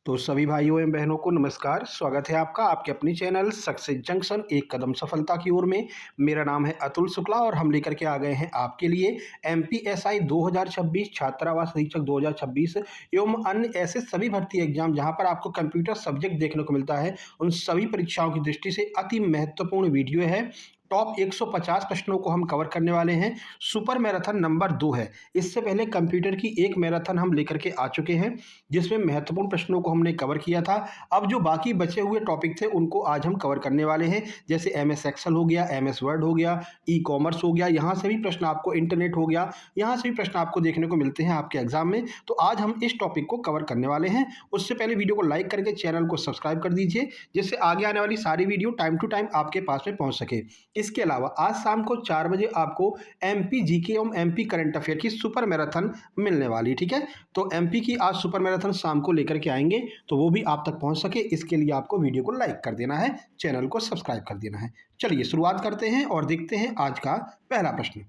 तो सभी भाइयों एवं बहनों को नमस्कार। स्वागत है आपका आपके अपनी चैनल सक्सेस जंक्शन एक कदम सफलता की ओर में। मेरा नाम है अतुल शुक्ला और हम लेकर के आ गए हैं आपके लिए एमपीएसआई 2026 छात्रावास अधीक्षक 2026 एवं अन्य ऐसे सभी भर्ती एग्जाम जहां पर आपको कंप्यूटर सब्जेक्ट देखने को मिलता है, उन सभी परीक्षाओं की दृष्टि से अति महत्वपूर्ण वीडियो है। टॉप 150 प्रश्नों को हम कवर करने वाले हैं। सुपर मैराथन नंबर 2 है। इससे पहले कंप्यूटर की एक मैराथन हम लेकर के आ चुके हैं जिसमें महत्वपूर्ण प्रश्नों को हमने कवर किया था। अब जो बाकी बचे हुए टॉपिक थे उनको आज हम कवर करने वाले हैं, जैसे एमएस एक्सेल हो गया, एमएस वर्ड हो गया, ई कॉमर्स हो गया, यहाँ से भी प्रश्न आपको, इंटरनेट हो गया, यहाँ से भी प्रश्न आपको देखने को मिलते हैं आपके एग्जाम में। तो आज हम इस टॉपिक को कवर करने वाले हैं। उससे पहले वीडियो को लाइक करके चैनल को सब्सक्राइब कर दीजिए जिससे आगे आने वाली सारी वीडियो टाइम टू टाइम आपके पास में पहुंच सके। इसके अलावा आज शाम को 4 बजे आपको एमपी जीके एवं एमपी करंट अफेयर की सुपर मैराथन मिलने वाली, ठीक है। तो एमपी की आज सुपर मैराथन शाम को लेकर के आएंगे, तो वो भी आप तक पहुंच सके इसके लिए आपको वीडियो को लाइक कर देना है, चैनल को सब्सक्राइब कर देना है। चलिए शुरुआत करते हैं और देखते हैं आज का पहला प्रश्न।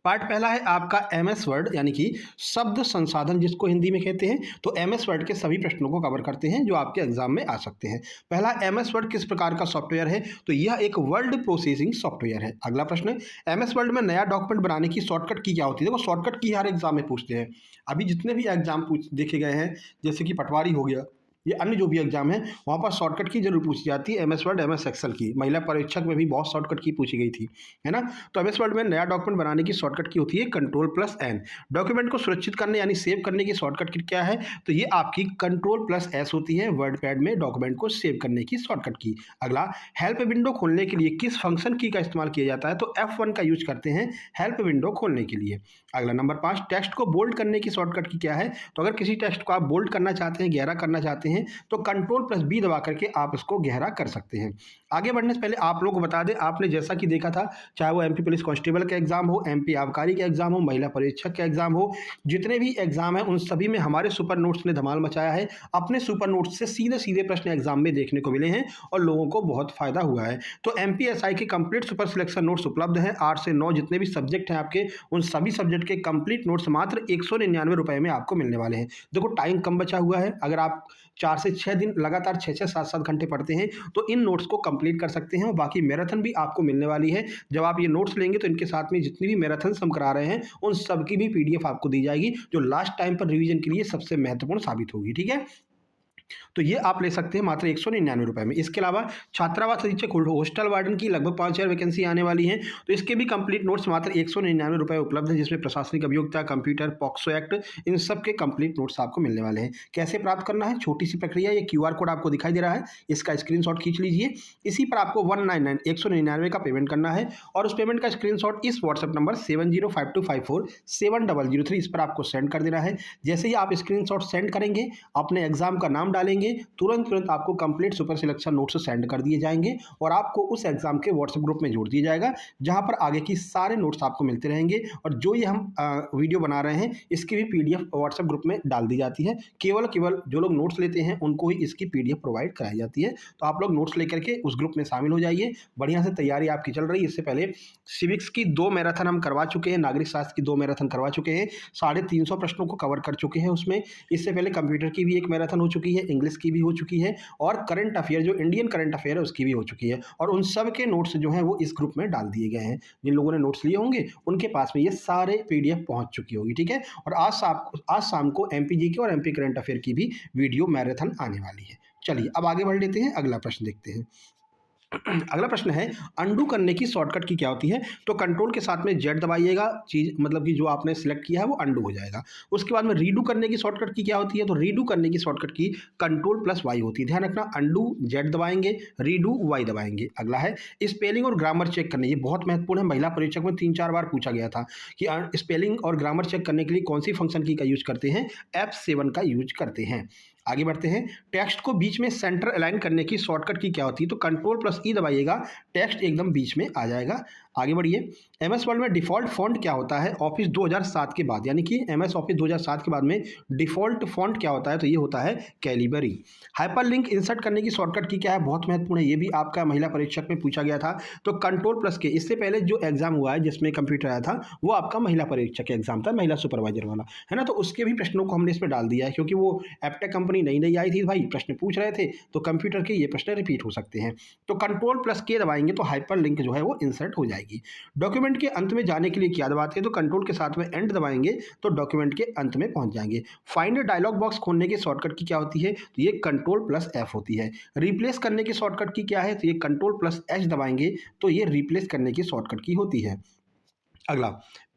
पार्ट पहला है आपका एमएस वर्ड यानी कि शब्द संसाधन जिसको हिंदी में कहते हैं। तो एमएस वर्ड के सभी प्रश्नों को कवर करते हैं जो आपके एग्जाम में आ सकते हैं। पहला, एमएस वर्ड किस प्रकार का सॉफ्टवेयर है? तो यह एक वर्ड प्रोसेसिंग सॉफ्टवेयर है। अगला प्रश्न, एमएस वर्ड में नया डॉक्यूमेंट बनाने की शॉर्टकट की क्या होती है? देखो, शॉर्टकट की हर एग्जाम में पूछते हैं। अभी जितने भी एग्जाम देखे गए हैं, जैसे कि पटवारी हो गया, ये अन्य जो भी एग्जाम है, वहाँ पर शॉर्टकट की जरूर पूछी जाती है। एमएस वर्ड, एमएस एक्सेल की, महिला परीक्षक में भी बहुत शॉर्टकट की पूछी गई थी, है ना। तो एमएस वर्ड में नया डॉक्यूमेंट बनाने की शॉर्टकट की होती है कंट्रोल+N। डॉक्यूमेंट को सुरक्षित करने यानी सेव करने की शॉर्टकट की क्या है? तो ये आपकी कंट्रोल+S होती है, वर्ड पैड में डॉक्यूमेंट को सेव करने की शॉर्टकट की। अगला, हेल्प विंडो खोलने के लिए किस फंक्शन की का इस्तेमाल किया जाता है? तो F1 का यूज करते हैं हेल्प विंडो खोलने के लिए। अगला नंबर 5, टेक्स्ट को बोल्ड करने की शॉर्टकट की क्या है? तो अगर किसी टेक्स्ट को आप बोल्ड करना चाहते हैं, गहरा करना चाहते हैं, तो कंट्रोल+B दबा करके आप इसको गहरा कर सकते हैं। आगे बढ़ने से पहले आप लोगों को बता दें, आपने जैसा कि देखा था, चाहे वो एमपी पुलिस कांस्टेबल का एग्जाम हो, एमपी आबकारी का एग्जाम हो, महिला परीक्षक का एग्जाम हो, जितने भी एग्जाम है उन सभी में हमारे सुपर नोट्स ने धमाल मचाया है। अपने सुपर नोट्स से सीधे सीधे प्रश्न एग्जाम में देखने को मिले हैं और लोगों को बहुत फायदा हुआ है। तो एमपीएसआई के कंप्लीट सुपर सिलेक्शन नोट्स उपलब्ध हैं। 8 से 9 जितने भी सब्जेक्ट हैं आपके, उन सभी सब्जेक्ट के कंप्लीट नोट्स मात्र 199 रुपए में आपको मिलने वाले हैं। देखो, टाइम कम बचा हुआ है। अगर आप 4 से 6 दिन लगातार 6-6, 7-7 घंटे पढ़ते हैं तो इन नोट्स को कंप्लीट कर सकते हैं और बाकी मैराथन भी आपको मिलने वाली है। जब आप ये नोट्स लेंगे तो इनके साथ में जितनी भी मैराथन हम करा रहे हैं उन सब की भी पीडीएफ आपको दी जाएगी, जो लास्ट टाइम पर रिवीजन के लिए सबसे महत्वपूर्ण साबित होगी, ठीक है। तो ये आप ले सकते हैं मात्र 199 रुपए में। इसके अलावा छात्रावास अधीक्षक हॉस्टल वार्डन की लगभग 5000 वैकेंसी आने वाली है, तो इसके भी कंप्लीट नोट्स मात्र 199 रुपए उपलब्ध है, जिसमें प्रशासनिक अभियोक्ता, कंप्यूटर, पॉक्सो एक्ट, इन सब के कंप्लीट नोट्स आपको मिलने वाले हैं। कैसे प्राप्त करना है? छोटी सी प्रक्रिया, ये क्यूआर कोड आपको दिखाई दे रहा है, इसका स्क्रीनशॉट खींच लीजिए। इसी पर आपको 199 का पेमेंट करना है और उस पेमेंट का स्क्रीनशॉट इस व्हाट्सएप नंबर 7052547003 इस पर आपको सेंड कर देना है। जैसे ही आप स्क्रीनशॉट सेंड करेंगे, अपने एग्जाम का नाम डालेंगे, तुरंत आपको complete super selection notes send कर दिए जाएंगे और आपको उस एग्जाम के व्हाट्सएप ग्रुप में जोड़ दिया जाएगा, जहां पर आगे की सारे नोट्स आपको मिलते रहेंगे। और जो ये हम वीडियो बना रहे हैं इसकी भी पीडीएफ व्हाट्सएप ग्रुप में डाल दी जाती है। केवल जो लोग नोट्स लेते हैं उनको ही इसकी पीडीएफ प्रोवाइड कराई जाती है। तो आप लोग नोट्स लेकर के उस ग्रुप में शामिल हो जाइए। बढ़िया से तैयारी आपकी चल रही है। इससे पहले सिविक्स की 2 मैराथन हम करवा चुके हैं, नागरिक शास्त्र की 2 मैराथन करवा चुके हैं, 350 प्रश्नों को कवर कर चुके हैं उसमें। इससे पहले कंप्यूटर की भी एक मैराथन हो चुकी है, इंग्लिश की भी हो चुकी है और करंट अफेयर, जो इंडियन करंट अफेयर है, उसकी भी हो चुकी है। और उन सब के नोट्स जो हैं वो इस ग्रुप में डाल दिए गए हैं। जिन लोगों ने नोट्स लिए होंगे उनके पास में ये सारे पीडीएफ पहुंच चुकी होगी, ठीक है। और आज शाम को एमपी के और एमपी करंट अफेयर की भी वीडियो मैराथन आने वाली है। चलिए अब आगे बढ़ लेते हैं, अगला प्रश्न देखते हैं। अगला प्रश्न है, अंडू करने की शॉर्टकट की क्या होती है? तो कंट्रोल के साथ में जेड दबाइएगा, चीज मतलब कि जो आपने सिलेक्ट किया है वो अंडू हो जाएगा। उसके बाद में रीडू करने की शॉर्टकट की क्या होती है? तो रीडू करने की शॉर्टकट की कंट्रोल+Y होती है। ध्यान रखना, अंडू जेड दबाएंगे, रीडू वाई दबाएंगे। अगला है स्पेलिंग और ग्रामर चेक करने, ये बहुत महत्वपूर्ण है। महिला परीक्षक में 3-4 बार पूछा गया था कि स्पेलिंग और ग्रामर चेक करने के लिए कौन सी फंक्शन की का यूज करते हैं? F7 का यूज करते हैं। आगे बढ़ते हैं, टेक्स्ट को बीच में सेंटर अलाइन करने की शॉर्टकट की क्या होती है? तो कंट्रोल+E दबाइएगा, टेक्स्ट एकदम बीच में आ जाएगा। आगे बढ़िए, एमएस वर्ड में डिफ़ॉल्ट फ़ॉन्ट क्या होता है ऑफ़िस 2007 के बाद, यानी कि एमएस ऑफ़िस 2007 के बाद में डिफ़ॉल्ट फ़ॉन्ट क्या होता है, तो ये होता है कैलिबरी। हाइपरलिंक इंसर्ट करने की शॉर्टकट की क्या है, बहुत महत्वपूर्ण है, ये भी आपका महिला परीक्षक में पूछा गया था। तो कंट्रोल प्लस के, इससे पहले जो एग्जाम हुआ है जिसमें कंप्यूटर आया था वो आपका महिला परीक्षक एग्जाम था, महिला सुपरवाइजर वाला, है ना। तो उसके भी प्रश्नों को हमने इसमें डाल दिया है, क्योंकि वो एप्टेक कंपनी नई नई आई थी भाई, प्रश्न पूछ रहे थे, तो कंप्यूटर के ये प्रश्न रिपीट हो सकते हैं। तो कंट्रोल प्लस के दबाएंगे तो हाइपर लिंक जो है वो इंसर्ट हो जाएगी। डॉक्यूमेंट के अंत में जाने के लिए क्या दबाते हैं, तो कंट्रोल के साथ में एंड दबाएंगे तो डॉक्यूमेंट के अंत में पहुंच जाएंगे। फाइंड डायलॉग बॉक्स खोलने की शॉर्टकट की क्या होती है, तो ये कंट्रोल प्लस एफ होती है। रिप्लेस करने की शॉर्टकट की क्या है, तो ये कंट्रोल प्लस एच दबाएंगे तो ये रिप्लेस करने की शॉर्टकट की होती है। अगला,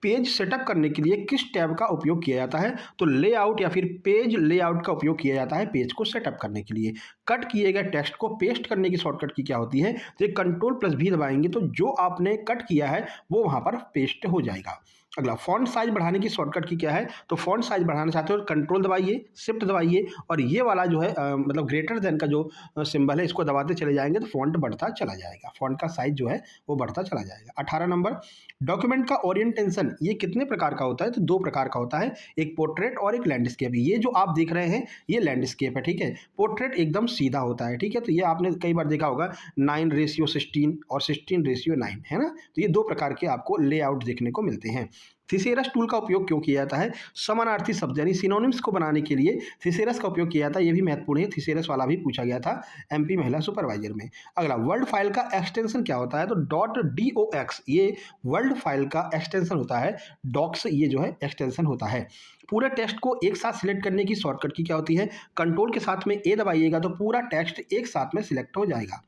पेज सेटअप करने के लिए किस टैब का उपयोग किया जाता है, तो लेआउट या फिर पेज लेआउट का उपयोग किया जाता है पेज को सेटअप करने के लिए। कट किए गए टेक्स्ट को पेस्ट करने की शॉर्टकट की क्या होती है, तो ये कंट्रोल प्लस भी दबाएंगे तो जो आपने कट किया है वो वहां पर पेस्ट हो जाएगा। अगला, फॉन्ट साइज बढ़ाने की शॉर्टकट की क्या है, तो फॉन्ट साइज बढ़ाना चाहते हो तो कंट्रोल दबाइए, शिफ्ट दबाइए और ये वाला जो है मतलब ग्रेटर देन का जो सिंबल है इसको दबाते चले जाएंगे तो फॉन्ट बढ़ता चला जाएगा, फॉन्ट का साइज जो है वो बढ़ता चला जाएगा। 18 नंबर, डॉक्यूमेंट का ओरिएंटेशन ये कितने प्रकार का होता है, तो 2 प्रकार का होता है, एक पोर्ट्रेट और एक लैंडस्केप। ये जो आप देख रहे हैं ये लैंडस्केप है, ठीक है। पोर्ट्रेट एकदम सीधा होता है, ठीक है, तो ये आपने कई बार देखा होगा 9:16 और 16:9, है ना। तो ये 2 प्रकार के आपको लेआउट देखने को मिलते हैं। थिसेरस टूल का उपयोग क्यों किया जाता है, समानार्थी शब्द यानी सिनोनिम्स को बनाने के लिए थिसेरस का उपयोग किया जाता है, ये भी महत्वपूर्ण है, थिसेरस वाला भी पूछा गया था एमपी महिला सुपरवाइजर में। अगला, वर्ड फाइल का एक्सटेंशन क्या होता है, तो .dox ये वर्ड फाइल का एक्सटेंशन होता है, डॉक्स ये जो है एक्सटेंशन होता है। पूरे टेक्स्ट को एक साथ सिलेक्ट करने की शॉर्टकट की क्या होती है, कंट्रोल के साथ में ए दबाइएगा तो पूरा टेक्स्ट एक साथ में सिलेक्ट हो जाएगा।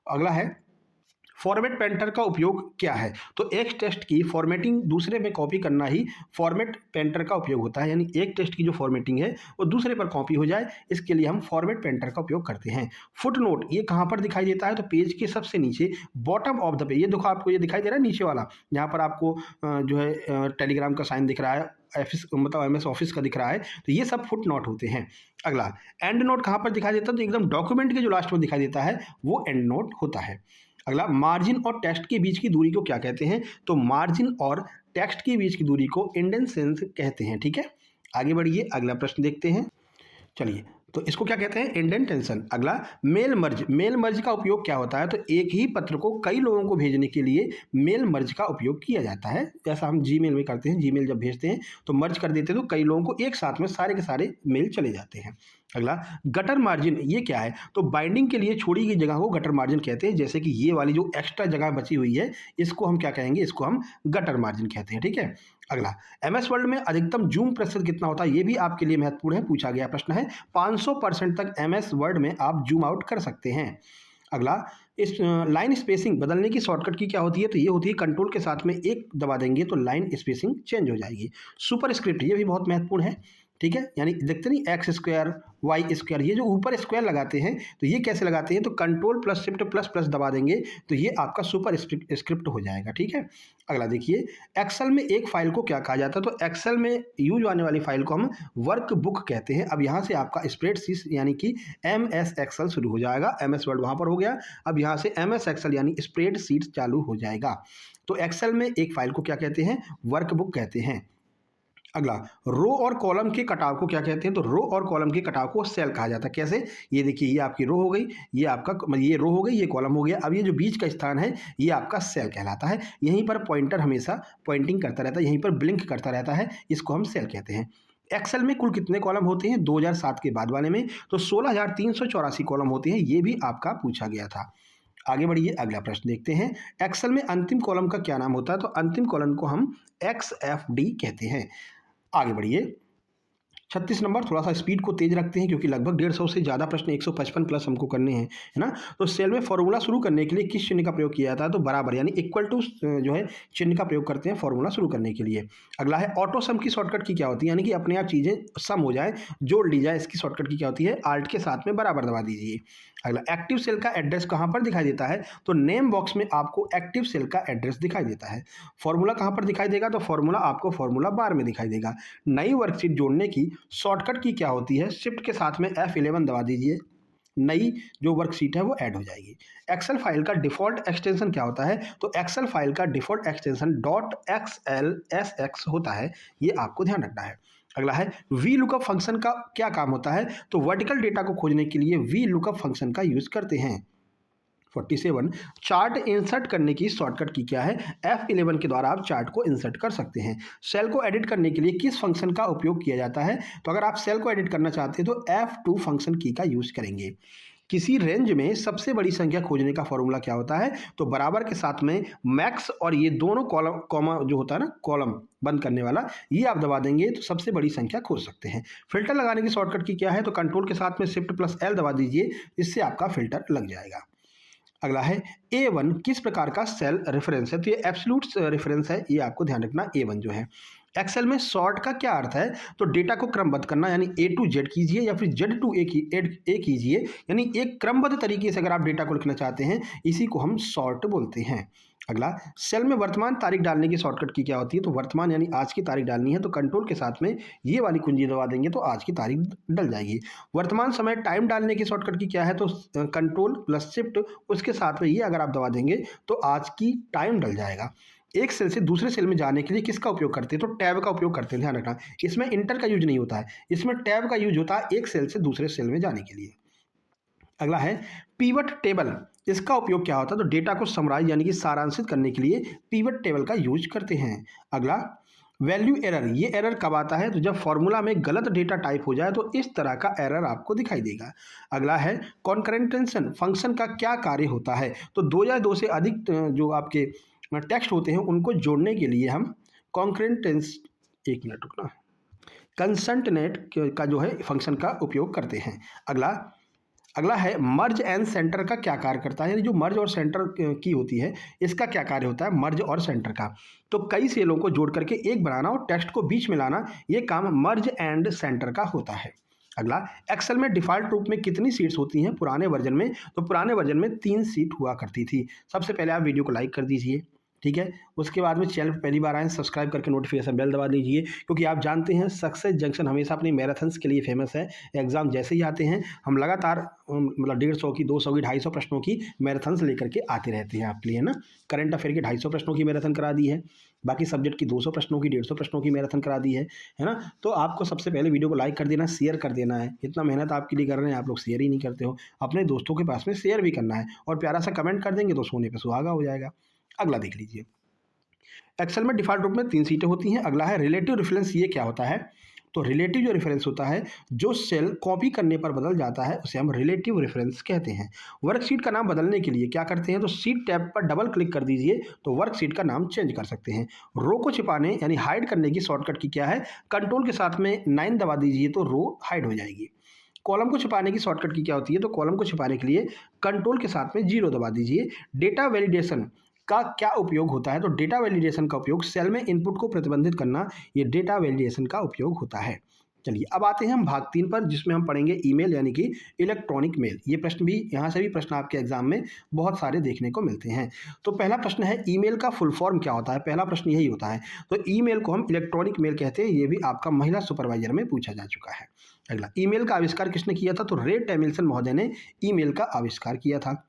अगला है, फॉर्मेट पेंटर का उपयोग क्या है, तो एक टेक्स्ट की फॉर्मेटिंग दूसरे में कॉपी करना ही फॉर्मेट पेंटर का उपयोग होता है, यानी एक टेक्स्ट की जो फॉर्मेटिंग है वो दूसरे पर कॉपी हो जाए, इसके लिए हम फॉर्मेट पेंटर का उपयोग करते हैं। फुट नोट ये कहाँ पर दिखाई देता है, तो पेज के सबसे नीचे बॉटम ऑफ द पेज, ये देखो आपको ये दिखाई दे रहा है नीचे वाला, यहाँ पर आपको जो है टेलीग्राम का साइन दिख रहा है, ऑफिस मतलब एमएस ऑफिस का दिख रहा है, तो ये सब फुट नोट होते हैं। अगला, एंड नोट कहाँ पर दिखाई देता है, तो एकदम डॉक्यूमेंट के जो लास्ट में दिखाई देता है वो एंड नोट होता है। अगला, मार्जिन और टेक्स्ट के बीच की दूरी को क्या कहते हैं, तो मार्जिन और टेक्स्ट के बीच की दूरी को इंडेंसेंस कहते हैं, ठीक है। आगे बढ़िए, अगला प्रश्न देखते हैं। चलिए, तो इसको क्या कहते हैं, इंडेंटेशन। अगला, मेल मर्ज, मेल मर्ज का उपयोग क्या होता है, तो एक ही पत्र को कई लोगों को भेजने के लिए मेल मर्ज का उपयोग किया जाता है, जैसा हम जीमेल में करते हैं, जीमेल जब भेजते हैं तो मर्ज कर देते हैं तो कई लोगों को एक साथ में सारे के सारे मेल चले जाते हैं। अगला, गटर मार्जिन ये क्या है, तो बाइंडिंग के लिए छोड़ी गई जगह को गटर मार्जिन कहते हैं, जैसे कि ये वाली जो एक्स्ट्रा जगह बची हुई है इसको हम क्या कहेंगे, इसको हम गटर मार्जिन कहते हैं, ठीक है। अगला, एमएस वर्ड में अधिकतम जूम प्रतिशत कितना होता है, ये भी आपके लिए महत्वपूर्ण है, पूछा गया प्रश्न है। 500% तक एमएस वर्ड में आप जूम आउट कर सकते हैं। अगला, इस लाइन स्पेसिंग बदलने की शॉर्टकट की क्या होती है, तो ये होती है कंट्रोल के साथ में एक दबा देंगे तो लाइन स्पेसिंग चेंज हो जाएगी। सुपर स्क्रिप्ट ये भी बहुत महत्वपूर्ण है, ठीक है, यानी देखते नहीं एक्स स्क्वायर वाई स्क्वायर, ये जो ऊपर स्क्वायर लगाते हैं तो ये कैसे लगाते हैं, तो control plus shift plus plus दबा देंगे तो ये आपका सुपर स्क्रिप्ट हो जाएगा, ठीक है। अगला देखिए, एक्सेल में एक फाइल को क्या कहा जाता है, तो एक्सेल में यूज आने वाली फाइल को हम वर्क बुक कहते हैं। अब यहाँ से आपका स्प्रेडशीट यानी कि एम एस एक्सेल शुरू हो जाएगा, एम एस वर्ड वहाँ पर हो गया, अब यहाँ से एम एस एक्सेल यानी स्प्रेडशीट चालू हो जाएगा। तो एक्सेल में एक फाइल को क्या कहते हैं, वर्क बुक कहते हैं। अगला, रो और कॉलम के कटाव को क्या कहते हैं, तो रो और कॉलम के कटाव को सेल कहा जाता है। कैसे, ये देखिए ये आपकी रो हो गई, ये आपका ये रो हो गई, ये कॉलम हो गया, अब ये जो बीच का स्थान है ये आपका सेल कहलाता है। यहीं पर पॉइंटर हमेशा पॉइंटिंग करता रहता है, यहीं पर ब्लिंक करता रहता है, इसको हम सेल कहते हैं। एक्सेल में कुल कितने कॉलम होते हैं, 2007 के बाद वाले में तो 16,384 कॉलम होते हैं, ये भी आपका पूछा गया था। आगे बढ़िए, अगला प्रश्न देखते हैं। एक्सेल में अंतिम कॉलम का क्या नाम होता है, तो अंतिम कॉलम को हम XFD कहते हैं। आगे बढ़िए, 36 नंबर, थोड़ा सा स्पीड को तेज रखते हैं क्योंकि लगभग 150 से ज़्यादा प्रश्न 155 प्लस हमको करने हैं, है ना। तो सेल में फॉर्मूला शुरू करने के लिए किस चिन्ह का प्रयोग किया जाता है, तो बराबर यानी इक्वल टू जो है चिन्ह का प्रयोग करते हैं फॉर्मूला शुरू करने के लिए। अगला है, ऑटो सम की शॉर्टकट की क्या होती है, यानी कि अपने आप चीज़ें सम हो जाए, जोड़ ली जाए, इसकी शॉर्टकट की क्या होती है, आल्ट के साथ में बराबर दबा दीजिए। अगला, एक्टिव सेल का एड्रेस कहाँ पर दिखाई देता है, तो नेम बॉक्स में आपको एक्टिव सेल का एड्रेस दिखाई देता है। फॉर्मूला कहाँ पर दिखाई देगा, तो फॉर्मूला आपको फॉर्मूला बार में दिखाई देगा। नई वर्कशीट जोड़ने की शॉर्टकट की क्या होती है, शिफ्ट के साथ में F11 दबा दीजिए, नई जो वर्कशीट है वो ऐड हो जाएगी। एक्सेल फाइल का डिफ़ॉल्ट एक्सटेंशन क्या होता है? तो एक्सेल फाइल का डिफ़ॉल्ट एक्सटेंशन .xlsx होता है, ये आपको ध्यान रखना है। अगला है वी लुकअप फंक्शन का क्या काम होता है? तो वर्टिकल डेटा को खोजने के लिए वी लुकअप फंक्शन का यूज़ करते हैं। 47 चार्ट इंसर्ट करने की शॉर्टकट की क्या है? F11 के द्वारा आप चार्ट को इंसर्ट कर सकते हैं। सेल को एडिट करने के लिए किस फंक्शन का उपयोग किया जाता है? तो अगर आप सेल को एडिट करना चाहते हैं तो F2 फंक्शन की का यूज करेंगे। किसी रेंज में सबसे बड़ी संख्या खोजने का फॉर्मूला क्या होता है? तो बराबर के साथ में मैक्स और ये दोनों कॉलम कॉमा जो होता है ना, कॉलम बंद करने वाला, ये आप दबा देंगे तो सबसे बड़ी संख्या खोज सकते हैं। फिल्टर लगाने की शॉर्टकट की क्या है? तो कंट्रोल के साथ में शिफ्ट प्लस एल दबा दीजिए, इससे आपका फिल्टर लग जाएगा। अगला है A1 किस प्रकार का सेल रेफरेंस है? तो ये एब्सोल्यूट रेफरेंस है, ये आपको ध्यान रखना। A1 जो है एक्सेल में सॉर्ट का क्या अर्थ है? तो डेटा को क्रमबद्ध करना, यानी A to Z कीजिए या फिर Z to A कीजिए, यानी एक क्रमबद्ध तरीके से अगर आप डेटा को लिखना चाहते हैं, इसी को हम सॉर्ट बोलते हैं। अगला सेल में वर्तमान तारीख डालने की शॉर्टकट की क्या होती है? तो वर्तमान यानी आज की तारीख डालनी है तो कंट्रोल के साथ में ये वाली कुंजी दबा देंगे तो आज की तारीख डल जाएगी। वर्तमान समय टाइम डालने की शॉर्टकट की क्या है? तो कंट्रोल प्लस शिफ्ट उसके साथ में ये अगर आप दबा देंगे तो आज की टाइम डल जाएगा। एक सेल से दूसरे सेल में जाने के लिए किसका उपयोग करते हैं? तो टैब का उपयोग करते हैं, ध्यान रखना। इसमें इंटर का यूज नहीं होता है, इसमें टैब का यूज होता है एक सेल से दूसरे सेल में जाने के लिए। अगला है पीवट टेबल, इसका उपयोग क्या होता है? तो डेटा को समराइज यानी कि सारांशित करने के लिए पीवट टेबल का यूज करते हैं। अगला वैल्यू एरर, ये एरर कब आता है? तो जब फॉर्मूला में गलत डेटा टाइप हो जाए तो इस तरह का एरर आपको दिखाई देगा। अगला है कॉन्करेंटेंशन फंक्शन का क्या कार्य होता है? तो दो या दो से अधिक जो आपके टेक्स्ट होते हैं उनको जोड़ने के लिए हम कॉन्करेंटेंस, एक मिनट रुकना, कंसंटनेट का जो है फंक्शन का उपयोग करते हैं। अगला है मर्ज एंड सेंटर का क्या कार्य करता है? यानी जो मर्ज और सेंटर की होती है, इसका क्या कार्य होता है मर्ज और सेंटर का? तो कई सेलों को जोड़ करके एक बनाना और टेक्स्ट को बीच में लाना, ये काम मर्ज एंड सेंटर का होता है। अगला एक्सेल में डिफ़ॉल्ट रूप में कितनी सीट्स होती हैं पुराने वर्जन में? तो पुराने वर्जन में 3 सीट हुआ करती थी। सबसे पहले आप वीडियो को लाइक कर दीजिए, ठीक है। उसके बाद में चैनल पर पहली बार आएँ सब्सक्राइब करके नोटिफिकेशन बेल दबा दीजिए, क्योंकि आप जानते हैं सक्सेस जंक्शन हमेशा अपनी मैराथन्स के लिए फेमस है। एग्ज़ाम जैसे ही आते हैं हम लगातार मतलब 150 की, 200 की, 250 प्रश्नों की मैराथन्स लेकर के आते रहते हैं आपके लिए, है ना। करंट अफेयर की 250 प्रश्नों की मैराथन करा दी है, बाकी सब्जेक्ट की 200 प्रश्नों की, 150 प्रश्नों की मैराथन करा दी है ना। तो आपको सबसे पहले वीडियो को लाइक कर देना, शेयर कर देना है। इतना मेहनत आपके लिए कर रहे हैं, आप लोग शेयर ही नहीं करते हो। अपने दोस्तों के पास में शेयर भी करना है और प्यारा सा कमेंट कर देंगे तो सोने पे सुहागा हो जाएगा। अगला देख लीजिए, एक्सेल में डिफ़ॉल्ट रूप में 3 सीटें होती हैं। अगला है रिलेटिव रेफरेंस, ये क्या होता है? तो रिलेटिव जो रेफरेंस होता है, जो सेल कॉपी करने पर बदल जाता है उसे हम रिलेटिव रेफरेंस कहते हैं। वर्कशीट का नाम बदलने के लिए क्या करते हैं? तो सीट टैब पर डबल क्लिक कर दीजिए तो वर्कशीट का नाम चेंज कर सकते हैं। रो को छिपाने यानी हाइड करने की शॉर्टकट की क्या है? कंट्रोल के साथ में 9 दबा दीजिए तो रो हाइड हो जाएगी। कॉलम को छिपाने की शॉर्टकट की क्या होती है? तो कॉलम को छिपाने के लिए कंट्रोल के साथ में 0 दबा दीजिए। डेटा वैलिडेशन का क्या उपयोग होता है? तो डेटा वैलिडेशन का उपयोग सेल में इनपुट को प्रतिबंधित करना, ये डेटा वैलिडेशन का उपयोग होता है। चलिए अब आते हैं हम भाग 3 पर, जिसमें हम पढ़ेंगे ईमेल यानी कि इलेक्ट्रॉनिक मेल। ये प्रश्न भी, यहाँ से भी प्रश्न आपके एग्जाम में बहुत सारे देखने को मिलते हैं। तो पहला प्रश्न है ईमेल का फुल फॉर्म क्या होता है? पहला प्रश्न यही होता है। तो ईमेल को हम इलेक्ट्रॉनिक मेल कहते हैं, ये भी आपका महिला सुपरवाइजर में पूछा जा चुका है। अगला, ईमेल का आविष्कार किसने किया था? तो रे टैमिल्सन महोदय ने ईमेल का आविष्कार किया था।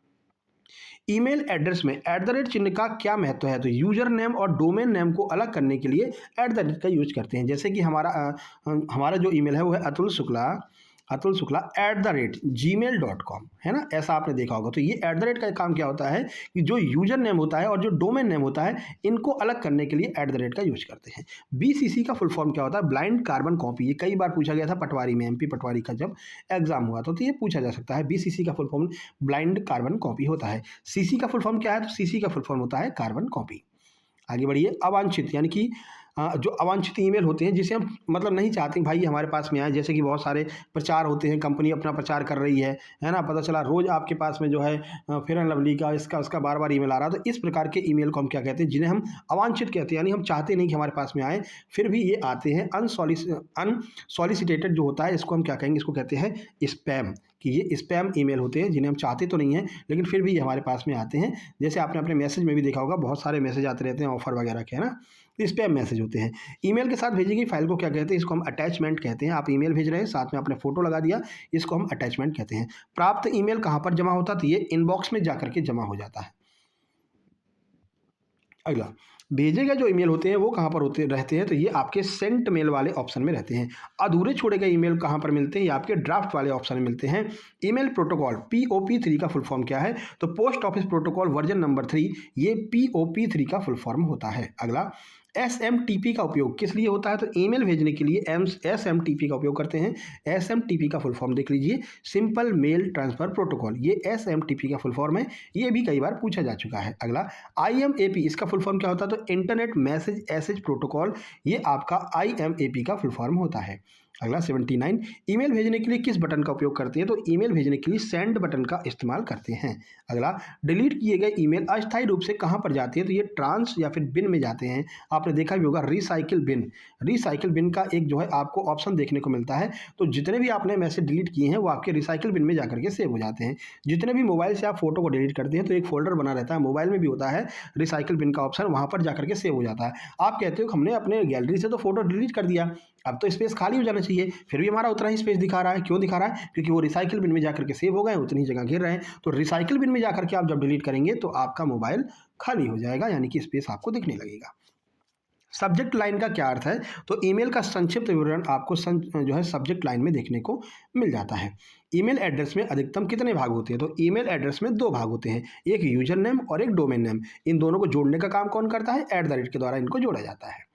ईमेल एड्रेस में चिन्ह का क्या महत्व है? तो यूजर नेम और डोमेन नेम को अलग करने के लिए का यूज करते हैं। जैसे कि हमारा जो ईमेल है वो है atulshukla@gmail.com, है ना। ऐसा आपने देखा होगा। तो ये @ का काम क्या होता है कि जो यूजर नेम होता है और जो डोमेन नेम होता है, इनको अलग करने के लिए @ का यूज करते हैं। BCC का फुल फॉर्म क्या होता है? Blind carbon copy. ये कई बार पूछा गया था पटवारी में, MP पटवारी का जब एग्जाम हुआ तो ये पूछा जा सकता है। BCC का full form blind carbon copy होता है। CC का फुल फॉर्म क्या है? तो CC का फुल फॉर्म होता है कार्बन कॉपी। आगे बढ़िए, अवांछित यानी कि जो अवांछित ईमेल होते हैं जिसे हम मतलब नहीं चाहते भाई हमारे पास में आए, जैसे कि बहुत सारे प्रचार होते हैं, कंपनी अपना प्रचार कर रही है ना। पता चला रोज़ आपके पास में जो है फेयर एंड लवली का इसका उसका बार बार ईमेल आ रहा है। तो इस प्रकार के ईमेल को हम क्या कहते हैं? जिन्हें हम अवांछित कहते हैं, यानी हम चाहते नहीं कि हमारे पास में आए, फिर भी ये आते हैं। अनसॉलिसिटेटेड जो होता है, इसको हम क्या कहेंगे? इसको कहते हैं स्पैम, कि ये स्पैम ईमेल होते हैं जिन्हें हम चाहते तो नहीं हैं लेकिन फिर भी ये हमारे पास में आते हैं। जैसे आपने अपने मैसेज में भी देखा होगा, बहुत सारे मैसेज आते रहते हैं ऑफर वगैरह के, है ना। तो स्पैम मैसेज होते हैं। ईमेल के साथ भेजी गई फाइल को क्या कहते हैं? इसको हम अटैचमेंट कहते हैं। आप ईमेल भेज रहे हैं, साथ में आपने फोटो लगा दिया, इसको हम अटैचमेंट कहते हैं। प्राप्त ईमेल कहाँ पर जमा होता है? तो ये इनबॉक्स में जाकर के जमा हो जाता है। अगला, भेजे गए जो ईमेल होते हैं वो कहाँ पर होते रहते हैं? तो ये आपके सेंट मेल वाले ऑप्शन में रहते हैं। अधूरे छोड़े गए ईमेल कहाँ पर मिलते हैं? ये आपके ड्राफ्ट वाले ऑप्शन में मिलते हैं। ईमेल प्रोटोकॉल POP3 का फुल फॉर्म क्या है? तो post office protocol version number 3, ये POP3 का फुल फॉर्म होता है। अगला, SMTP का उपयोग किस लिए होता है? तो ईमेल भेजने के लिए SMTP का उपयोग करते हैं। SMTP का फुल फॉर्म देख लीजिए, सिंपल मेल ट्रांसफर प्रोटोकॉल, ये SMTP का फुल फॉर्म है। ये भी कई बार पूछा जा चुका है। अगला, IMAP, इसका फुल फॉर्म क्या होता है? तो इंटरनेट मैसेज एसेज प्रोटोकॉल, ये आपका IMAP का फुल फॉर्म होता है। अगला 79, ईमेल भेजने के लिए किस बटन का उपयोग करते हैं? तो ईमेल भेजने के लिए सेंड बटन का इस्तेमाल करते हैं। अगला, डिलीट किए गए ईमेल अस्थायी रूप से कहाँ पर जाती है? तो ये ट्रांस या फिर बिन में जाते हैं। आपने देखा भी होगा रिसाइकिल बिन, रिसाइकिल बिन का एक जो है आपको ऑप्शन देखने को मिलता है। तो जितने भी आपने मैसेज डिलीट किए हैं वो आपके रिसाइकिल बिन में जाकर के सेव हो जाते हैं। जितने भी मोबाइल से आप फोटो को डिलीट करते हैं तो एक फोल्डर बना रहता है, मोबाइल में भी होता है रिसाइकिल बिन का ऑप्शन, वहाँ पर जाकर के सेव हो जाता है। आप कहते हो कि हमने अपने गैलरी से तो फोटो डिलीट कर दिया, अब तो स्पेस खाली हो जाना चाहिए, फिर भी हमारा उतना ही स्पेस दिखा रहा है। क्यों दिखा रहा है? क्योंकि वो रिसाइकिल बिन में जाकर के सेव हो गए, उतनी जगह घेर रहे हैं। तो रिसाइकिल बिन में जाकर के आप जब डिलीट करेंगे तो आपका मोबाइल खाली हो जाएगा, यानी कि स्पेस आपको दिखने लगेगा। सब्जेक्ट लाइन का क्या अर्थ है? तो ईमेल का संक्षिप्त विवरण आपको जो है सब्जेक्ट लाइन में देखने को मिल जाता है। ईमेल एड्रेस में अधिकतम कितने भाग होते हैं? तो ईमेल एड्रेस में 2 भाग होते हैं, एक यूजर नेम और एक डोमेन नेम। इन दोनों को जोड़ने का काम कौन करता है? @ के द्वारा इनको जोड़ा जाता है।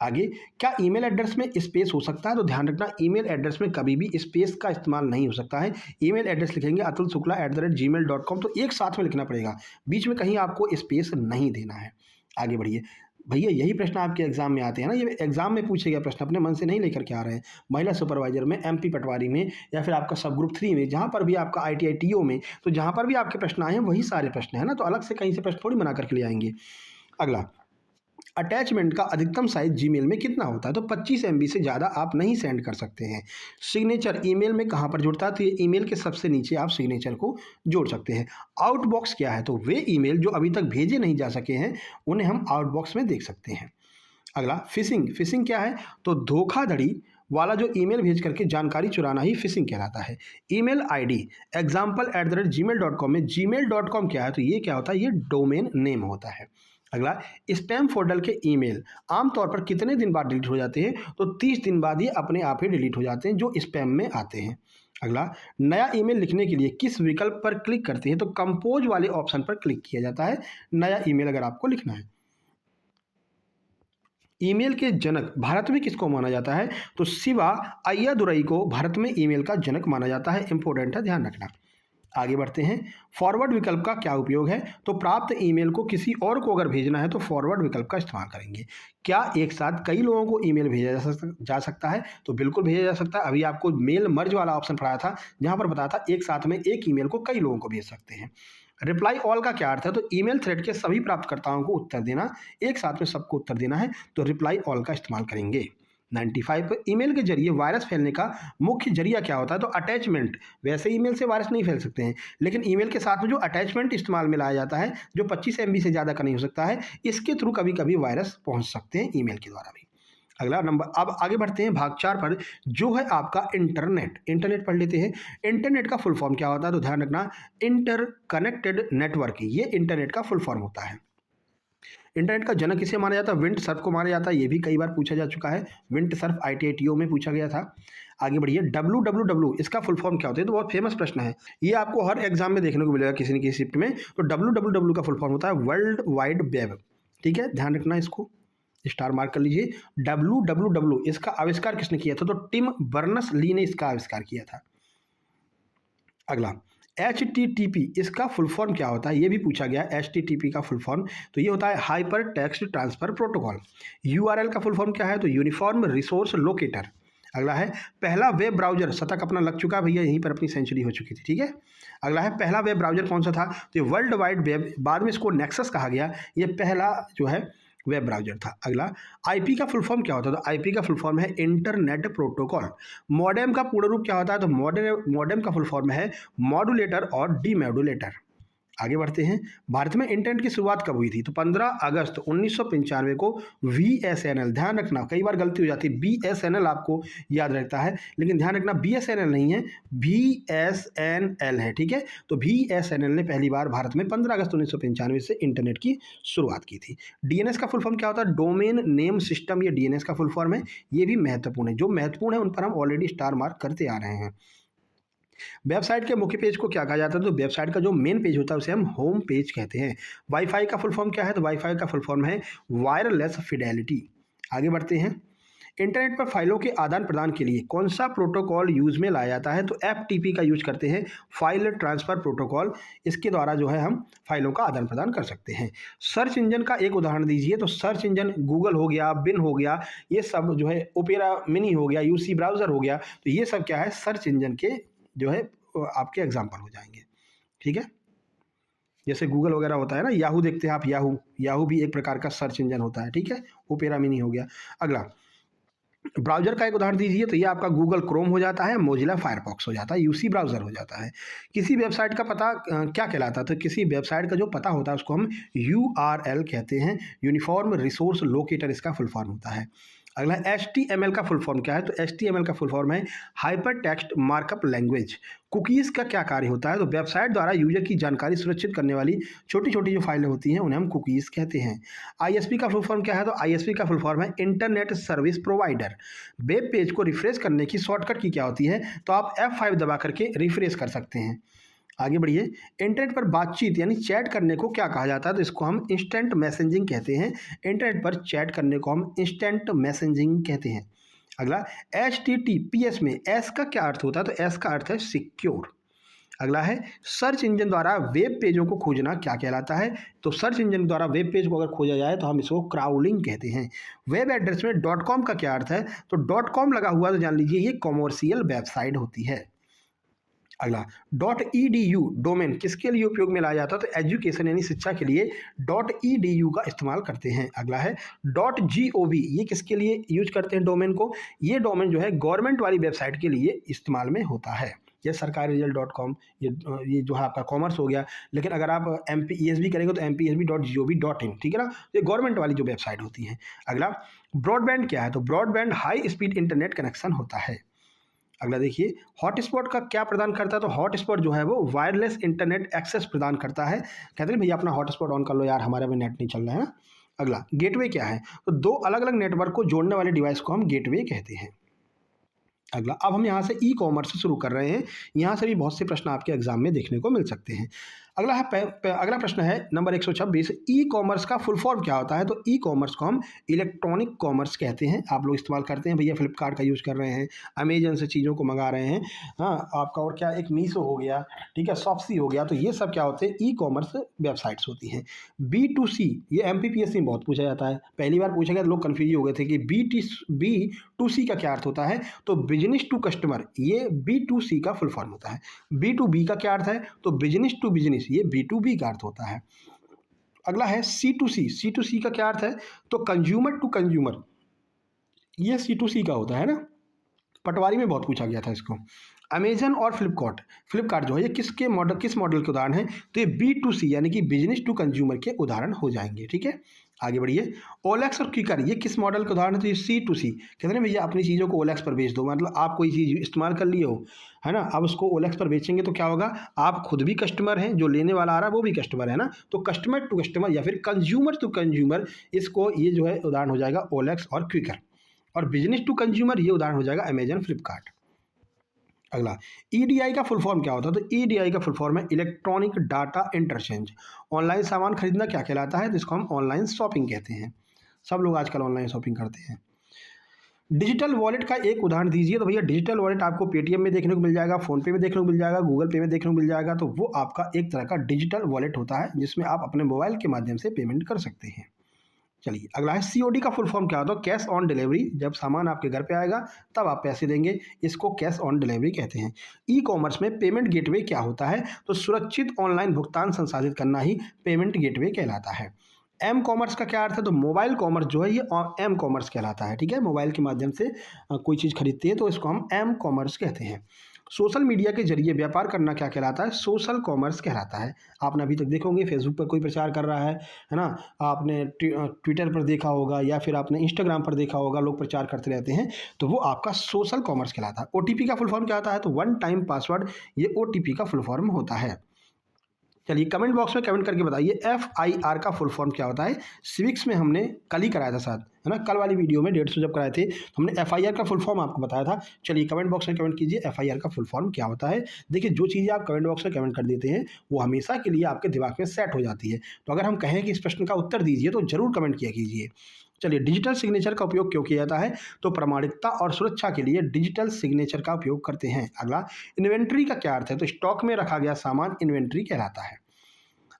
आगे, क्या ईमेल एड्रेस में स्पेस हो सकता है? तो ध्यान रखना, ईमेल एड्रेस में कभी भी स्पेस का इस्तेमाल नहीं हो सकता है। ईमेल एड्रेस लिखेंगे atulshukla@gmail.com, तो एक साथ में लिखना पड़ेगा, बीच में कहीं आपको स्पेस नहीं देना है। आगे बढ़िए भैया, यही प्रश्न आपके एग्जाम में आते हैं ना, ये एग्जाम में पूछे गए प्रश्न, अपने मन से नहीं लेकर के आ रहे हैं। महिला सुपरवाइजर में, MP पटवारी में, या फिर आपका सब ग्रुप 3 में, जहाँ पर भी आपका ITI TO में, तो जहाँ पर भी आपके प्रश्न आए हैं वही सारे प्रश्न है ना, तो अलग से कहीं से प्रश्न थोड़ी बना करके ले आएंगे। अगला, अटैचमेंट का अधिकतम साइज जीमेल में कितना होता है? तो 25 MB से ज़्यादा आप नहीं सेंड कर सकते हैं। सिग्नेचर ईमेल में कहाँ पर जुड़ता है? तो ये ईमेल के सबसे नीचे आप सिग्नेचर को जोड़ सकते हैं। आउटबॉक्स क्या है? तो वे ईमेल जो अभी तक भेजे नहीं जा सके हैं उन्हें हम आउटबॉक्स में देख सकते हैं। अगला, फिशिंग, फिशिंग क्या है? तो धोखाधड़ी वाला जो ईमेल भेज करके जानकारी चुराना ही फिशिंग कहलाता है। ईमेल ID example@gmail.com में gmail.com क्या है? तो ये क्या होता है? ये डोमेन नेम होता है। अगला, स्पैम फोल्डर के ईमेल आमतौर पर कितने दिन बाद डिलीट हो जाते हैं? तो 30 दिन बाद ये अपने आप ही डिलीट हो जाते हैं जो स्पैम में आते हैं। अगला, नया ईमेल लिखने के लिए किस विकल्प पर क्लिक करते हैं? तो कंपोज वाले ऑप्शन पर क्लिक किया जाता है नया ईमेल अगर आपको लिखना है। ईमेल के जनक भारत में किसको माना जाता है? तो शिवा अय्यादुरई को भारत में ईमेल का जनक माना जाता है। इंपॉर्टेंट है, ध्यान रखना। आगे बढ़ते हैं। फॉरवर्ड विकल्प का क्या उपयोग है? तो प्राप्त ईमेल को किसी और को अगर भेजना है तो फॉरवर्ड विकल्प का इस्तेमाल करेंगे। क्या एक साथ कई लोगों को ईमेल भेजा जा सकता है? तो बिल्कुल भेजा जा सकता है। अभी आपको मेल मर्ज वाला ऑप्शन पढ़ाया था, जहां पर बताया था एक साथ में एक ईमेल को कई लोगों को भेज सकते हैं। रिप्लाई ऑल का क्या अर्थ है? तो ईमेल थ्रेड के सभी प्राप्तकर्ताओं को उत्तर देना, एक साथ में सबको उत्तर देना है, तो रिप्लाई ऑल का इस्तेमाल करेंगे। 95 पर ईमेल के जरिए वायरस फैलने का मुख्य जरिया क्या होता है? तो अटैचमेंट। वैसे ईमेल से वायरस नहीं फैल सकते हैं, लेकिन ईमेल के साथ में जो अटैचमेंट इस्तेमाल में लाया जाता है, जो 25 MB से ज़्यादा का नहीं हो सकता है, इसके थ्रू कभी कभी वायरस पहुंच सकते हैं ईमेल के द्वारा भी। अगला नंबर, अब आगे बढ़ते हैं भाग 4 पर, जो है आपका इंटरनेट। इंटरनेट पढ़ लेते हैं। इंटरनेट का फुल फॉर्म क्या होता है? तो ध्यान रखना, इंटरकनेक्टेड नेटवर्क, ये इंटरनेट का फुल फॉर्म होता है। इंटरनेट का जनक किसे माना जाता है? विंड सर्फ को माना जाता है। ये भी कई बार पूछा जा चुका है, विंड सर्फ ITI TO में पूछा गया था। आगे बढ़िए, WWW इसका फुल फॉर्म क्या होता है? तो बहुत फेमस प्रश्न है, ये आपको हर एग्जाम में देखने को मिलेगा किसी न किसी शिफ्ट में। तो WWW का फुल फॉर्म होता है वर्ल्ड वाइड वेब। ठीक है, ध्यान रखना, इसको स्टार मार्क कर लीजिए। WWW इसका आविष्कार किसने किया था? तो टिम बर्नस ली ने इसका आविष्कार किया था। अगला, HTTP इसका फुल फॉर्म क्या होता है? ये भी पूछा गया, HTTP का फुल फॉर्म। तो ये होता है hyper text transfer protocol. URL का फुल फॉर्म क्या है? तो यूनिफॉर्म रिसोर्स लोकेटर। अगला है पहला वेब ब्राउजर, शतक अपना लग चुका है भैया, यहीं पर अपनी सेंचुरी हो चुकी थी। ठीक है, अगला है पहला वेब ब्राउजर कौन सा था? तो ये वर्ल्ड वाइड वेब, बाद में इसको नेक्सस कहा गया, ये पहला जो है वेब ब्राउजर था। अगला, IP का फुल फॉर्म क्या होता है? तो IP का फुल फॉर्म है इंटरनेट प्रोटोकॉल। मॉडेम का पूर्ण रूप क्या होता है? तो मॉडेम का फुल फॉर्म है मॉड्यूलेटर और डीमॉड्यूलेटर। आगे बढ़ते हैं। भारत में इंटरनेट की शुरुआत कब हुई थी? तो 15 अगस्त 1995 को बीएसएनएल, ध्यान रखना कई बार गलती हो जाती है, बीएसएनएल आपको याद रहता है, लेकिन ध्यान रखना बीएसएनएल नहीं है, बीएसएनएल है, ठीक है। तो बीएसएनएल ने पहली बार भारत में 15 अगस्त 1995 से इंटरनेट की शुरुआत की थी। डीएनएस का फुल फॉर्म क्या होता है? डोमेन नेम सिस्टम, ये डीएनएस का फुल फॉर्म है। ये भी महत्वपूर्ण है, जो महत्वपूर्ण है उन पर हम ऑलरेडी स्टार मार्क करते आ रहे हैं। वेबसाइट के मुख्य पेज को क्या कहा जाता है? तो वेबसाइट का जो मेन पेज होता है उसे हम होम पेज कहते हैं। वाईफाई का फुल फॉर्म क्या है? तो वाईफाई का फुल फॉर्म है वायरलेस फिडेलिटी। आगे बढ़ते हैं। इंटरनेट पर फाइलों के आदान प्रदान के लिए कौन सा प्रोटोकॉल यूज में लाया जाता है? तो एफटीपी का यूज करते हैं, फाइल ट्रांसफर प्रोटोकॉल। इसके द्वारा जो है हम फाइलों का आदान प्रदान कर सकते हैं। सर्च इंजन का एक उदाहरण दीजिए। तो सर्च इंजन गूगल हो गया, बिन हो गया, ये सब जो है, ओपेरा मिनी हो गया, यूसी ब्राउजर हो गया, तो ये सब क्या है? सर्च इंजन के जो है आपके एग्जाम्पल हो जाएंगे, ठीक है। जैसे गूगल वगैरह होता है ना, याहू देखते हैं आप, याहू भी एक प्रकार का सर्च इंजन होता है, ठीक है। ओपेरा मिनी हो गया। अगला, ब्राउजर का एक उदाहरण दीजिए। तो ये आपका गूगल क्रोम हो जाता है, मोजिला फायरफॉक्स हो जाता है, यूसी ब्राउजर हो जाता है। किसी वेबसाइट का पता क्या कहलाता है? तो किसी वेबसाइट का जो पता होता है उसको हम यूआरएल कहते हैं, यूनिफॉर्म रिसोर्स लोकेटर इसका फुल फॉर्म होता है। अगला, HTML का फुल फॉर्म क्या है? तो HTML का फुल फॉर्म है hyper text markup language. Cookies का क्या कार्य होता है? तो वेबसाइट द्वारा यूजर की जानकारी सुरक्षित करने वाली छोटी छोटी जो फाइलें होती हैं उन्हें हम कुकीज़ कहते हैं। ISP का फुल फॉर्म क्या है? तो ISP का फुल फॉर्म है internet service provider. Web page को रिफ्रेश करने की शॉर्टकट की क्या होती है? तो आप F5 दबा करके रिफ्रेश कर सकते हैं। आगे बढ़िए। इंटरनेट पर बातचीत यानी चैट करने को क्या कहा जाता है? तो इसको हम इंस्टेंट मैसेजिंग कहते हैं। इंटरनेट पर चैट करने को हम इंस्टेंट मैसेजिंग कहते हैं। अगला, HTTPS में एस का क्या अर्थ होता है? तो एस का अर्थ है सिक्योर। अगला है, सर्च इंजन द्वारा वेब पेजों को खोजना क्या कहलाता है? तो सर्च इंजन द्वारा वेब पेज को अगर खोजा जाए तो हम इसको क्राउलिंग कहते हैं। वेब एड्रेस में .com का क्या अर्थ है? तो .com लगा हुआ तो जान लीजिए ये कॉमर्शियल वेबसाइट होती है। अगला, .edu डोमेन किसके लिए उपयोग में लाया जाता है? तो एजुकेशन यानी शिक्षा के लिए .edu का इस्तेमाल करते हैं। अगला है .gov, ये किसके लिए यूज करते हैं डोमेन को? ये डोमेन जो है गवर्नमेंट वाली वेबसाइट के लिए इस्तेमाल में होता है। ये सरकारी रिजल्ट .com, ये जो है आपका कॉमर्स हो गया। लेकिन अगर आप MPESB करेंगे तो MPESB.gov.in, ठीक है ना, ये गवर्नमेंट वाली जो वेबसाइट होती है। अगला, ब्रॉडबैंड क्या है? तो broadband high speed internet connection होता है। अगला देखिए, हॉटस्पॉट का क्या प्रदान करता है? तो हॉटस्पॉट जो है वो वायरलेस इंटरनेट एक्सेस प्रदान करता है। कहते हैं भैया अपना हॉटस्पॉट ऑन कर लो यार, हमारे में नेट नहीं चल रहा है ना। अगला, गेटवे क्या है? तो दो अलग अलग नेटवर्क को जोड़ने वाले डिवाइस को हम गेटवे कहते हैं। अगला, अब हम यहाँ से ई कॉमर्स से शुरू कर रहे हैं। यहाँ से भी बहुत से प्रश्न आपके एग्जाम में देखने को मिल सकते हैं। अगला है अगला प्रश्न है नंबर 126, ई कॉमर्स का फुल फॉर्म क्या होता है? तो ई कॉमर्स को हम इलेक्ट्रॉनिक कॉमर्स कहते हैं। आप लोग इस्तेमाल करते हैं भैया, फ्लिपकार्ट का यूज़ कर रहे हैं, अमेजन से चीज़ों को मंगा रहे हैं, हाँ आपका और क्या, एक मीशो हो गया, ठीक है, शॉप्सी हो गया, तो ये सब क्या होते हैं? ई कॉमर्स वेबसाइट्स होती हैं। B2C, ये MPPSC में बहुत पूछा जाता है, पहली बार पूछा गया तो लोग कन्फ्यूज हो गए थे कि B2C का क्या अर्थ होता है? तो बिजनेस टू कस्टमर, ये B2C का फुल फॉर्म होता है। B2B का क्या अर्थ है? तो बिजनेस टू बिजनेस, ये B2B का अर्थ होता है। अगला है C2C का क्या अर्थ है? तो कंज्यूमर टू कंज्यूमर, ये C2C का होता है ना, पटवारी में बहुत पूछा गया था इसको। अमेजन और फ्लिपकार्ट जो है ये किस मॉडल के उदाहरण हैं? तो ये B2C यानी कि बिजनेस टू कंज्यूमर के उदाहरण हो जाएंगे, ठीक है। आगे बढ़िए। ओलेक्स और क्विकर, ये किस मॉडल के उदाहरण है? तो ये C2C, कहते हैं भैया अपनी चीज़ों को ओलेक्स पर बेच दो, मतलब आप कोई चीज़ इस्तेमाल कर लिए हो, है ना, अब उसको ओलेक्स पर बेचेंगे तो क्या होगा? आप खुद भी कस्टमर हैं, जो लेने वाला आ रहा है वो भी कस्टमर है ना, तो कस्टमर टू कस्टमर या फिर कंज्यूमर टू कंज्यूमर, इसको ये जो है उदाहरण हो जाएगा ओलेक्स और क्विकर। और बिजनेस टू कंज्यूमर ये उदाहरण हो जाएगा अमेजन, फ्लिपकार्ट। अगला, EDI का फुल फॉर्म क्या होता है? तो EDI का फुल फॉर्म है इलेक्ट्रॉनिक डाटा इंटरचेंज। ऑनलाइन सामान खरीदना क्या कहलाता है? जिसको हम ऑनलाइन शॉपिंग कहते हैं। सब लोग आजकल ऑनलाइन शॉपिंग करते हैं। डिजिटल वॉलेट का एक उदाहरण दीजिए। तो भैया डिजिटल वॉलेट आपको पेटीएम में देखने को मिल जाएगा, फ़ोनपे में देखने को मिल जाएगा, गूगल पे में देखने को मिल जाएगा। तो वो आपका एक तरह का डिजिटल वॉलेट होता है जिसमें आप अपने मोबाइल के माध्यम से पेमेंट कर सकते हैं। चलिए अगला है COD का फुल फॉर्म क्या होता है? कैश ऑन डिलीवरी, जब सामान आपके घर पे आएगा तब आप पैसे देंगे, इसको कैश ऑन डिलीवरी कहते हैं। ई कॉमर्स में पेमेंट गेटवे क्या होता है? तो सुरक्षित ऑनलाइन भुगतान संसाधित करना ही पेमेंट गेटवे कहलाता है। एम कॉमर्स का क्या अर्थ है? तो मोबाइल कॉमर्स जो है ये एम कॉमर्स कहलाता है, ठीक है। मोबाइल के माध्यम से कोई चीज़ खरीदते हैं तो इसको हम एम कॉमर्स कहते हैं। सोशल मीडिया के जरिए व्यापार करना क्या कहलाता है? सोशल कॉमर्स कहलाता है। आपने अभी तक देखोगे फेसबुक पर कोई प्रचार कर रहा है ना? आपने ट्विटर पर देखा होगा या फिर आपने इंस्टाग्राम पर देखा होगा, लोग प्रचार करते रहते हैं, तो वो आपका सोशल कॉमर्स कहलाता है। ओटीपी का फुल फॉर्म क्या होता है? तो वन टाइम पासवर्ड, ये ओटीपी का फुल फॉर्म होता है। चलिए कमेंट बॉक्स में कमेंट करके बताइए FIR का फुल फॉर्म क्या होता है? सिविक्स में हमने कल ही कराया था शायद, है ना? कल वाली वीडियो में 150 जब कराए थे तो हमने FIR का फुल फॉर्म आपको बताया था। चलिए कमेंट बॉक्स में कमेंट कीजिए FIR का फुल फॉर्म क्या होता है। देखिए जो चीज़ें आप कमेंट बॉक्स में कमेंट कर देते हैं वो हमेशा के लिए आपके दिमाग में सेट हो जाती है। तो अगर हम कहें कि इस प्रश्न का उत्तर दीजिए तो ज़रूर कमेंट किया कीजिए। चलिए डिजिटल सिग्नेचर का उपयोग क्यों किया जाता है? तो प्रामाणिकता और सुरक्षा के लिए डिजिटल सिग्नेचर का उपयोग करते हैं। अगला, इन्वेंट्री का क्या अर्थ है? तो स्टॉक में रखा गया सामान इन्वेंट्री कहलाता है।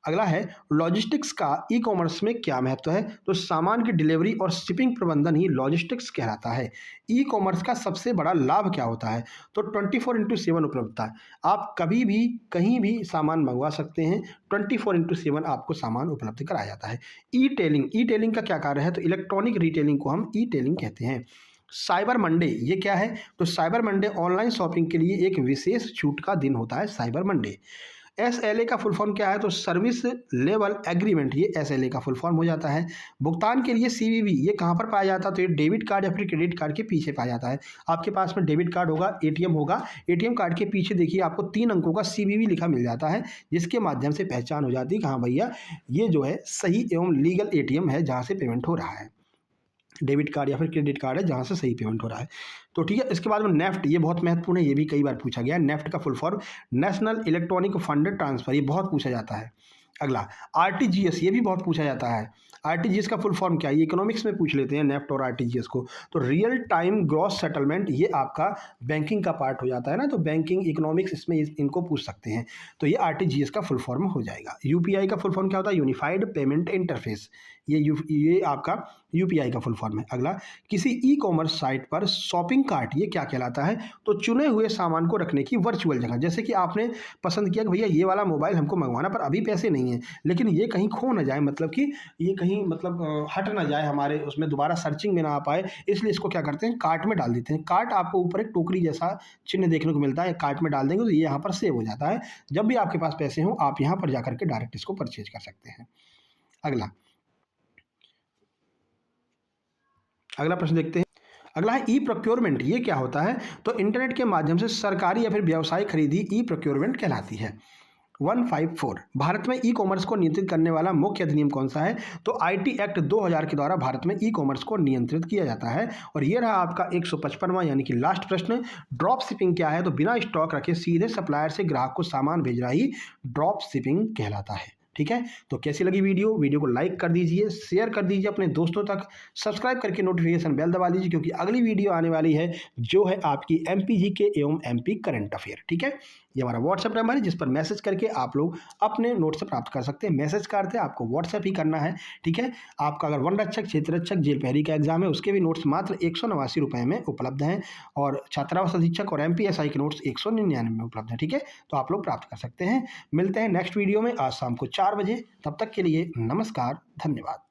अगला है, लॉजिस्टिक्स का ई कॉमर्स में क्या महत्व है? तो सामान की डिलीवरी और शिपिंग प्रबंधन ही लॉजिस्टिक्स कहलाता है। ई कॉमर्स का सबसे बड़ा लाभ क्या होता है? तो 24/7 उपलब्धता है। आप कभी भी कहीं भी सामान मंगवा सकते हैं, 24/7 आपको सामान उपलब्ध कराया जाता है। ई टेलिंग का क्या कार्य है? तो इलेक्ट्रॉनिक रिटेलिंग को हम ई टेलिंग कहते हैं। साइबर मंडे ये क्या है? तो साइबर मंडे ऑनलाइन शॉपिंग के लिए एक विशेष छूट का दिन होता है, साइबर मंडे। SLA का फुल फॉर्म क्या है? तो सर्विस लेवल एग्रीमेंट, ये SLA का फुल फॉर्म हो जाता है। भुगतान के लिए CVV ये कहाँ पर पाया जाता है? तो ये डेबिट कार्ड या फिर क्रेडिट कार्ड के पीछे पाया जाता है। आपके पास में डेबिट कार्ड होगा, ATM होगा, ATM कार्ड के पीछे देखिए आपको 3 अंकों का CVV लिखा मिल जाता है, जिसके माध्यम से पहचान हो जाती है कि हाँ भैया ये जो है सही एवं लीगल ATM है जहाँ से पेमेंट हो रहा है। डेबिट कार्ड या फिर क्रेडिट कार्ड है जहाँ से सही पेमेंट हो रहा है। तो ठीक है, इसके बाद में नेफ्ट, ये बहुत महत्वपूर्ण है, ये भी कई बार पूछा गया है। नेफ्ट का full form national electronic fund transfer, ये बहुत पूछा जाता है। अगला, RTGS, ये भी बहुत पूछा जाता है। RTGS का फुल फॉर्म क्या है? ये इकोनॉमिक्स में पूछ लेते हैं नेफ्ट और RTGS को। तो रियल टाइम ग्रॉस सेटलमेंट, ये आपका बैंकिंग का पार्ट हो जाता है ना, तो बैंकिंग इकोनॉमिक्स इसमें इनको पूछ सकते हैं। तो ये RTGS का फुल फॉर्म हो जाएगा। UPI का फुल फॉर्म क्या होता है? यूनिफाइड पेमेंट इंटरफेस, ये आपका UPI का फुल फॉर्म है। अगला, किसी ई कॉमर्स साइट पर शॉपिंग कार्ट, ये क्या कहलाता है? तो चुने हुए सामान को रखने की वर्चुअल जगह। जैसे कि आपने पसंद किया कि भैया ये वाला मोबाइल हमको मंगवाना, पर अभी पैसे नहीं हैं, लेकिन ये कहीं खो ना जाए, मतलब कि ये कहीं हट ना जाए, हमारे उसमें दोबारा सर्चिंग में ना आ पाए, इसलिए इसको क्या करते हैं, कार्ट में डाल देते हैं। कार्ट आपको ऊपर एक टोकरी जैसा चिन्ह देखने को मिलता है, कार्ट में डाल देंगे तो ये यहाँ पर सेव हो जाता है। जब भी आपके पास पैसे हों आप यहाँ पर जाकर के डायरेक्ट इसको परचेज कर सकते हैं। अगला प्रश्न देखते हैं। अगला है ई प्रोक्योरमेंट, ये क्या होता है? तो इंटरनेट के माध्यम से सरकारी या फिर व्यवसायिक खरीदी ई प्रोक्योरमेंट कहलाती है। 154, भारत में ई कॉमर्स को नियंत्रित करने वाला मुख्य अधिनियम कौन सा है? तो IT एक्ट 2000 के द्वारा भारत में ई कॉमर्स को नियंत्रित किया जाता है। और ये रहा आपका 155वां यानी कि लास्ट प्रश्न। ड्रॉप शिपिंग क्या है? तो बिना स्टॉक रखे सीधे सप्लायर से ग्राहक को सामान भेज रहा ही ड्रॉप शिपिंग कहलाता है। ठीक है, तो कैसी लगी वीडियो को लाइक कर दीजिए, शेयर कर दीजिए अपने दोस्तों तक, सब्सक्राइब करके नोटिफिकेशन बेल दबा दीजिए, क्योंकि अगली वीडियो आने वाली है जो है आपकी MP GK एवं MP करंट अफेयर। ठीक है, ये हमारा व्हाट्सएप नंबर है जिस पर मैसेज करके आप लोग अपने नोट्स प्राप्त कर सकते हैं। मैसेज करते हैं आपको व्हाट्सएप ही करना है। ठीक है, आपका अगर वन रक्षक, क्षेत्र रक्षक, जेल प्रहरी का एग्जाम है उसके भी नोट्स मात्र 189 रुपये में उपलब्ध हैं, और छात्रावास अधीक्षक और MPSI के नोट्स 199 में उपलब्ध हैं। ठीक है, तो आप लोग प्राप्त कर सकते हैं। मिलते हैं नेक्स्ट वीडियो में आज शाम को 4 बजे। तब तक के लिए नमस्कार, धन्यवाद।